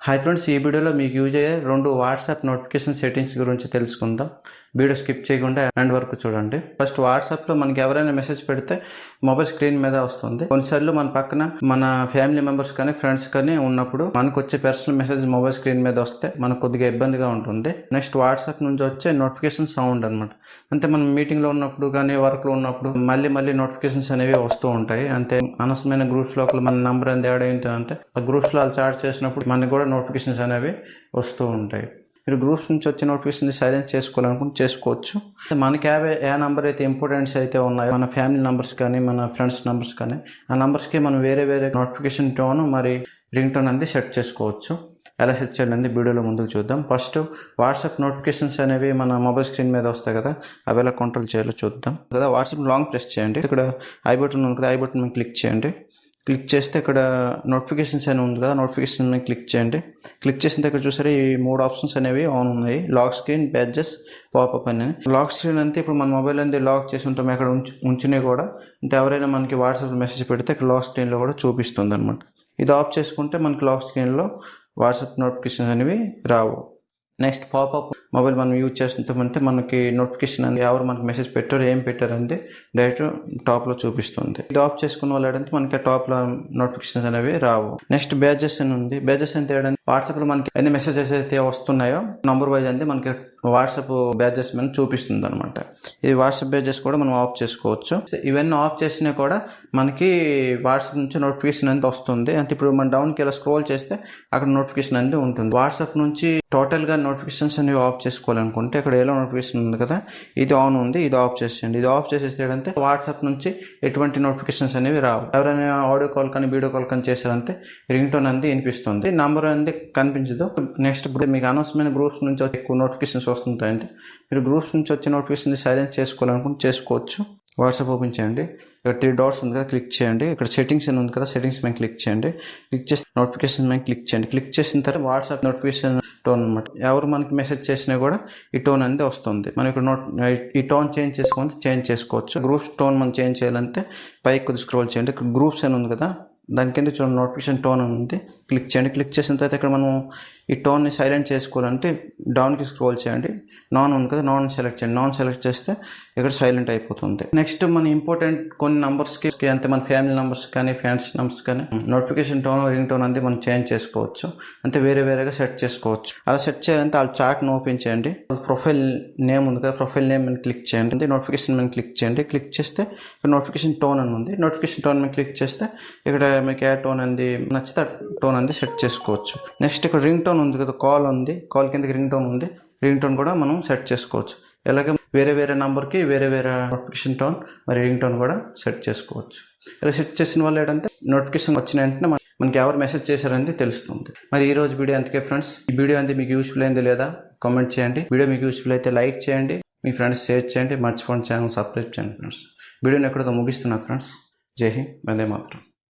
Hi friends, ఈ వీడియోలో మీకు యూజ్ అయ్యే 2 వాట్సాప్ నోటిఫికేషన్ సెట్టింగ్స్ గురించి తెలుసుకుందాం. వీడియో స్కిప్ చేయకుండా ఎండ్ వరకు చూడండి. ఫస్ట్ వాట్సాప్లో మనకి ఎవరైనా మెసేజ్ పెడితే మొబైల్ స్క్రీన్ మీద వస్తుంది. కొన్నిసార్లు మన పక్కన మన ఫ్యామిలీ మెంబర్స్ కానీ ఫ్రెండ్స్ కానీ ఉన్నప్పుడు మనకు వచ్చే పర్సనల్ మెసేజ్ మొబైల్ స్క్రీన్ మీద వస్తే మనకు కొద్దిగా ఇబ్బందిగా ఉంటుంది. నెక్స్ట్ వాట్సాప్ నుంచి వచ్చే నోటిఫికేషన్ సౌండ్ అనమాట. అంటే మనం మీటింగ్లో ఉన్నప్పుడు కానీ వర్క్లో ఉన్నప్పుడు మళ్ళీ నోటిఫికేషన్స్ అనేవి వస్తూ ఉంటాయి. అంతే అనవసరమైన గ్రూప్స్లో మన నెంబర్ అనేది యాడ్ ఏంటంటే ఆ గ్రూప్స్లో వాళ్ళు చాట్ చేసినప్పుడు మనకి కూడా నోటిఫికేషన్స్ అనేవి వస్తూ ఉంటాయి. మీరు గ్రూప్స్ నుంచి వచ్చే నోటిఫికేషన్ సైలెన్స్ చేసుకోవాలనుకుంటే చేసుకోవచ్చు. మనకి ఏ నెంబర్ అయితే ఇంపార్టెంట్స్ అయితే ఉన్నాయో, మన ఫ్యామిలీ నెంబర్స్ కానీ మన ఫ్రెండ్స్ నెంబర్స్ కానీ, ఆ నెంబర్స్కి మనం వేరే నోటిఫికేషన్ టోన్ మరి రింగ్ టోన్ అనేది సెట్ చేసుకోవచ్చు. ఎలా సెట్ చేయాలి వీడియోలో ముందుకు చూద్దాం. ఫస్ట్ వాట్సాప్ నోటిఫికేషన్స్ అనేవి మన మొబైల్ స్క్రీన్ మీద వస్తాయి కదా, అవి ఎలా కంట్రోల్ చేయాలో చూద్దాం. కదా వాట్సాప్ లాంగ్ ప్రెస్ చేయండి. ఇక్కడ ఐ బటన్ ఉంది కదా, ఐ బటన్ మీద క్లిక్ చేయండి. క్లిక్ చేస్తే ఇక్కడ నోటిఫికేషన్స్ అని ఉంది కదా, నోటిఫికేషన్ మీద క్లిక్ చేయండి. క్లిక్ చేసిన ఇక్కడ చూసారు ఈ 3 ఆప్షన్స్ అనేవి ఆన్ ఉన్నాయి. లాక్ స్క్రీన్, బ్యాడ్జెస్, పాపప్ అని. లాక్ స్క్రీన్ అంతే ఇప్పుడు మన మొబైల్ అనేది లాక్ చేసి ఉంటాం, ఎక్కడ ఉంచినా కూడా అంటే ఎవరైనా మనకి వాట్సాప్ మెసేజ్ పెడితే ఇక్కడ లాక్ స్క్రీన్లో కూడా చూపిస్తుంది అనమాట. ఇది ఆఫ్ చేసుకుంటే మనకి లాక్ స్క్రీన్లో వాట్సాప్ నోటిఫికేషన్స్ అనేవి రావు. నెక్స్ట్ పాపప్ మొబైల్ మనం యూజ్ చేస్తుంటే మనకి నోటిఫికేషన్ అనేది ఎవరు మనకి మెసేజ్ పెట్టారు, ఏం పెట్టారు అనేది డైరెక్ట్ టాప్లో చూపిస్తుంది. ఇది ఆఫ్ చేసుకున్న వాళ్ళు ఏంటంటే మనకి టాప్లో నోటిఫికేషన్స్ అనేవి రావు. నెక్స్ట్ బ్యాడ్జెస్ అని ఉంది. బ్యాడ్జెస్ అంటే ఏంటంటే వాట్సాప్లో మనకి ఎన్ని మెసేజెస్ అయితే వస్తున్నాయో నంబర్ వైజ్ అంటే మనకి వాట్సాప్ బ్యాడ్జెస్ మీద చూపిస్తుంది అనమాట. ఇది వాట్సాప్ బ్యాడ్జెస్ కూడా మనం ఆఫ్ చేసుకోవచ్చు. ఇవన్నీ ఆఫ్ చేసినా కూడా మనకి వాట్సాప్ నుంచి నోటిఫికేషన్ అనేది వస్తుంది. అంటే ఇప్పుడు మనం డౌన్కి ఇలా స్క్రోల్ చేస్తే అక్కడ నోటిఫికేషన్ అనేది ఉంటుంది. వాట్సాప్ నుంచి టోటల్గా నోటిఫికేషన్స్ అనేవి ఆఫ్ చేసుకోవాలనుకుంటే ఇక్కడ ఏలో నోటిఫికేషన్ ఉంది కదా, ఇది ఆన్ ఉంది, ఇది ఆఫ్ చేసేయండి. ఇది ఆఫ్ చేసేసేటంటే వాట్సాప్ నుంచి ఎటువంటి నోటిఫికేషన్స్ అనేవి రావు. ఎవరైనా ఆడియో కాల్ కానీ వీడియో కాల్ కానీ చేశారంటే రింగ్ టోన్ అనేది వినిపిస్తుంది, నంబర్ అనేది కనిపించదు. నెక్స్ట్ మీకు అనవసరమైన గ్రూప్స్ నుంచి ఎక్కువ నోటిఫికేషన్స్ వస్తుంటాయంటే మీరు గ్రూప్స్ నుంచి వచ్చే నోటిఫికేషన్ సైలెన్స్ చేసుకోవాలనుకుంటే చేసుకోవచ్చు. వాట్సాప్ ఓపెన్ చేయండి. ఇక్కడ 3 డాట్స్ ఉంది కదా, క్లిక్ చేయండి. ఇక్కడ సెట్టింగ్స్ అని ఉంది కదా, సెట్టింగ్స్ మీద క్లిక్ చేయండి. క్లిక్ చేసి నోటిఫికేషన్ మీద క్లిక్ చేయండి. క్లిక్ చేసిన తర్వాత వాట్సాప్ నోటిఫికేషన్ టోన్ అనమాట. ఎవరు మనకి మెసేజ్ చేసినా కూడా ఈ టోన్ అనేది వస్తుంది. మనం ఇక్కడ ఈ టోన్ చేంజ్ చేసుకోవచ్చు. గ్రూప్స్ టోన్ మనం చేంజ్ చేయాలంటే పైకి కొద్దిగా స్క్రోల్ చేయండి. ఇక్కడ గ్రూప్స్ అని ఉంది కదా, దాని కింద చూడండి నోటిఫికేషన్ టోన్ ఉంది, క్లిక్ చేయండి. క్లిక్ చేసిన తర్వాత ఇక్కడ మనం ఈ టోన్ని సైలెంట్ చేసుకోవాలంటే డౌన్కి స్క్రోల్ చేయండి. నాన్ ఉంది కదా, నాన్ సెలెక్ట్ చేయండి. నాన్ సెలెక్ట్ చేస్తే ఇక్కడ సైలెంట్ అయిపోతుంది. నెక్స్ట్ మన ఇంపార్టెంట్ కొన్ని నంబర్స్కి అంటే మన ఫ్యామిలీ నెంబర్స్ కానీ ఫ్రెండ్స్ నెంబర్స్ కానీ నోటిఫికేషన్ టోన్ రింగ్ టోన్ అనేది మనం చేంజ్ చేసుకోవచ్చు. అంటే వేరేగా సెట్ చేసుకోవచ్చు. అలా సెట్ చేయాలంటే వాళ్ళ చార్ట్ని ఓపెన్ చేయండి. ప్రొఫైల్ నేమ్ ఉంది కదా, ప్రొఫైల్ నేమ్ మీద క్లిక్ చేయండి. నోటిఫికేషన్ మీద క్లిక్ చేయండి. క్లిక్ చేస్తే ఇక్కడ నోటిఫికేషన్ టోన్ అని ఉంది. నోటిఫికేషన్ టోన్ మీద క్లిక్ చేస్తే ఇక్కడ మీకు ఏ టోన్ అనేది నచ్చితే టోన్ అనేది సెట్ చేసుకోవచ్చు. నెక్స్ట్ ఇక్కడ రింగ్ టోన్ ఉంది కదా, కాల్ ఉంది, కాల్ కిందకి రింగ్ టోన్ ఉంది. రింగ్ టోన్ కూడా మనం సెట్ చేసుకోవచ్చు. ఇలాగే వేరే నెంబర్కి వేరే నోటిఫికేషన్ టోన్ మరి రింగ్ టోన్ కూడా సెట్ చేసుకోవచ్చు. ఇలా సెట్ చేసిన వాళ్ళు ఏంటంటే నోటిఫికేషన్ వచ్చిన వెంటనే మనకి ఎవరు మెసేజ్ చేశారనేది తెలుస్తుంది. మరి ఈ రోజు వీడియో అంతకే ఫ్రెండ్స్. ఈ వీడియో అంతే మీకు యూస్ఫుల్ అయింది లేదా కామెంట్ చేయండి. వీడియో మీకు యూస్ఫుల్ అయితే లైక్ చేయండి, మీ ఫ్రెండ్స్ షేర్ చేయండి, మర్చిపోండి ఛానల్ సబ్స్క్రైబ్ చేయండి ఫ్రెండ్స్. వీడియోని ఎక్కడితో ముగిస్తున్నా ఫ్రెండ్స్. జై హింద్, వందే మాతరం.